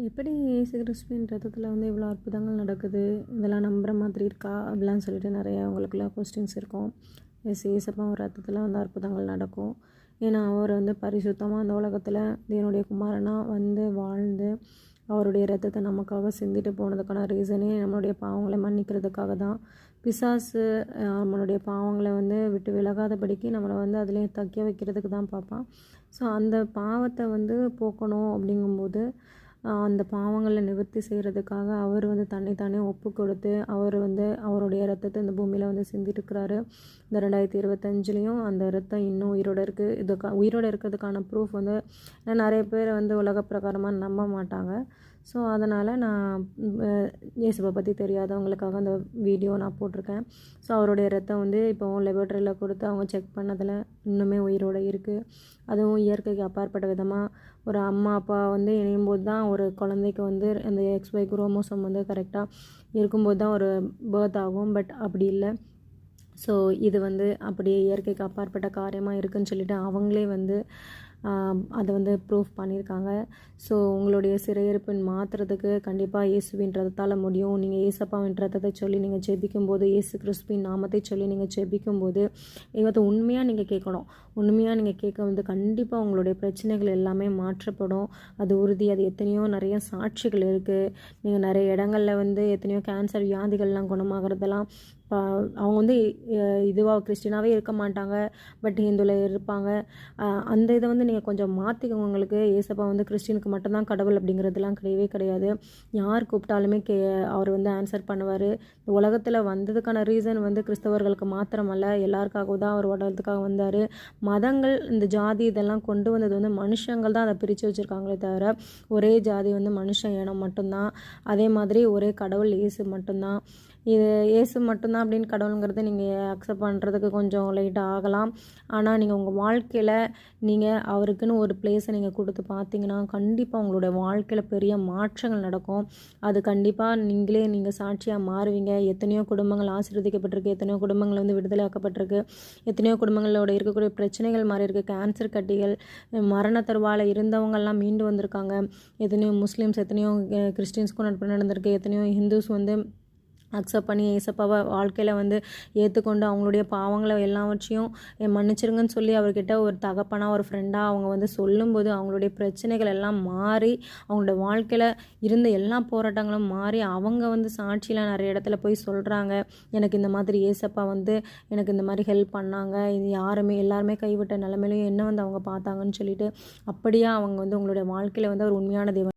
எப்படி இயேசு கிறிஸ்துவின் ரத்தத்தில் வந்து இவ்வளோ அற்புதங்கள் நடக்குது, இதெல்லாம் நம்புகிற மாதிரி இருக்கா அப்படிலாம் சொல்லிட்டு நிறைய அவங்களுக்குள்ள கொஸ்டின்ஸ் இருக்கும். ஏசப்பா ஒரு ரத்தத்தில் வந்து அற்புதங்கள் நடக்கும். ஏன்னா அவர் வந்து பரிசுத்தமாக அந்த உலகத்தில் தேவனுடைய குமாரனாக வந்து வாழ்ந்து அவருடைய ரத்தத்தை நமக்காக சிந்திட்டு போனதுக்கான ரீசனே நம்மளுடைய பாவங்களை மன்னிக்கிறதுக்காக தான். பிசாசு நம்மளுடைய பாவங்களை வந்து விட்டு விலகாதபடிக்கு நம்மளை வந்து அதிலே தக்க வைக்கிறதுக்கு தான் பார்ப்பான். ஸோ அந்த பாவத்தை வந்து போக்கணும் அப்படிங்கும்போது அந்த பாவங்களை நிவர்த்தி செய்கிறதுக்காக அவர் வந்து தன்னைத்தானே ஒப்பு கொடுத்து அவர் வந்து அவருடைய ரத்தத்தை இந்த பூமியில் வந்து சிந்திருக்கிறாரு. இந்த 2025லேயும் அந்த ரத்தம் இன்னும் உயிரோடு இருக்குது. உயிரோடு இருக்கிறதுக்கான ப்ரூஃப் வந்து நிறைய பேர் வந்து உலக பிரகாரமாக நம்ப மாட்டாங்க. ஸோ அதனால் நான் இயேசுவை பற்றி தெரியாதவங்களுக்காக அந்த வீடியோ நான் போட்டிருக்கேன். ஸோ அவருடைய ரத்தம் வந்து இப்போ லெபர்ட்ரியில் கொடுத்து அவங்க செக் பண்ணதில் இன்னுமே உயிரோடு இருக்குது. அதுவும் இயற்கைக்கு அப்பாற்பட்ட விதமாக ஒரு அம்மா அப்பா வந்து இணையும்போது தான் ஒரு குழந்தைக்கு வந்து அந்த XY குரோமோசோம் வந்து கரெக்டாக இருக்கும்போது தான் ஒரு பேர்த் ஆகும். பட் அப்படி இல்லை. ஸோ இது வந்து அப்படியே இயற்கைக்கு அப்பாற்பட்ட காரியமாக இருக்குதுன்னு சொல்லிட்டு அவங்களே வந்து அதை வந்து ப்ரூஃப் பண்ணியிருக்காங்க. ஸோ உங்களுடைய சிறையிருப்பின் மாற்றுறதுக்கு கண்டிப்பாக இயேசுவின் ரத்தத்தால் முடியும். நீங்கள் ஏசப்பாவின் ரத்தத்தை சொல்லி நீங்கள் ஜெபிக்கும்போது, இயேசு கிறிஸ்துவின் நாமத்தை சொல்லி நீங்கள் ஜெபிக்கும்போது இவத்தை உண்மையாக நீங்கள் கேட்கணும். உண்மையாக நீங்கள் கேட்க வந்து கண்டிப்பாக உங்களுடைய பிரச்சனைகள் எல்லாமே மாற்றப்படும். அது உறுதி. அது எத்தனையோ நிறைய சாட்சிகள் இருக்குது. நீங்கள் நிறைய இடங்களில் வந்து எத்தனையோ கேன்சர் வியாதிகள்லாம் குணமாகறதெல்லாம் அவங்க வந்து இதுவாக கிறிஸ்டினாகவே இருக்க மாட்டாங்க, பட் ஹிந்துவில் இருப்பாங்க. அந்த இதை வந்து நீங்கள் கொஞ்சம் மாற்றிக்கோங்க. உங்களுக்கு ஏசப்பா வந்து கிறிஸ்டினுக்கு மட்டும்தான் கடவுள் அப்படிங்கிறதுலாம் கிடையவே கிடையாது. யார் கூப்பிட்டாலுமே அவர் வந்து ஆன்சர் பண்ணுவார். இந்த உலகத்தில் வந்ததுக்கான ரீசன் வந்து கிறிஸ்தவர்களுக்கு மாத்திரமல்ல, எல்லாருக்காகவும் தான் அவர் உலகத்துக்காக வந்தார். மதங்கள் இந்த ஜாதி இதெல்லாம் கொண்டு வந்தது வந்து மனுஷங்கள் தான் அதை பிரித்து வச்சுருக்காங்களே தவிர ஒரே ஜாதி வந்து மனுஷன் இனம் மட்டும்தான். அதே மாதிரி ஒரே கடவுள் இயேசு மட்டும்தான். இது இயேசு மட்டும்தான் அப்படின்னு கடவுளுங்கிறத நீங்கள் அக்செப்ட் பண்ணுறதுக்கு கொஞ்சம் லேட்டாக ஆகலாம். ஆனால் நீங்கள் உங்கள் வாழ்க்கையில் நீங்கள் அவருக்குன்னு ஒரு பிளேஸை நீங்கள் கொடுத்து பார்த்தீங்கன்னா கண்டிப்பாக உங்களுடைய வாழ்க்கையில் பெரிய மாற்றங்கள் நடக்கும். அது கண்டிப்பாக நீங்கள் சாட்சியாக மாறுவீங்க. எத்தனையோ குடும்பங்கள் ஆசீர்வதிக்கப்பட்டிருக்கு, எத்தனையோ குடும்பங்கள் வந்து விடுதலை ஆக்கப்பட்டிருக்கு, எத்தனையோ குடும்பங்களோட இருக்கக்கூடிய பிரச்சனைகள் மாறி இருக்குது. கேன்சர் கட்டிகள், மரண தருவாயில் இருந்தவங்கெல்லாம் மீண்டு வந்திருக்காங்க. எத்தனையோ முஸ்லீம்ஸ், எத்தனையோ கிறிஸ்டின்ஸ்க்கும் நடந்திருக்கு. எத்தனையோ ஹிந்துஸ் வந்து அக்செப்ட் பண்ணி ஏசப்பாவை வாழ்க்கையில் வந்து ஏற்றுக்கொண்டு அவங்களுடைய பாவங்களை எல்லாவற்றையும் மன்னிச்சிருங்கன்னு சொல்லி அவர்கிட்ட ஒரு தகப்பனாக ஒரு ஃப்ரெண்டாக அவங்க வந்து சொல்லும்போது அவங்களுடைய பிரச்சனைகள் எல்லாம் மாறி அவங்களுடைய வாழ்க்கையில் இருந்த எல்லா போராட்டங்களும் மாறி அவங்க வந்து சாட்சியில் நிறைய இடத்துல போய் சொல்கிறாங்க, எனக்கு இந்த மாதிரி ஏசப்பா வந்து எனக்கு இந்த மாதிரி ஹெல்ப் பண்ணாங்க, இது எல்லாருமே கைவிட்ட நிலைமையிலையும் என்ன வந்து அவங்க பார்த்தாங்கன்னு சொல்லிட்டு அப்படியே அவங்க வந்து உங்களுடைய வாழ்க்கையில் வந்து ஒரு உண்மையான தேவன்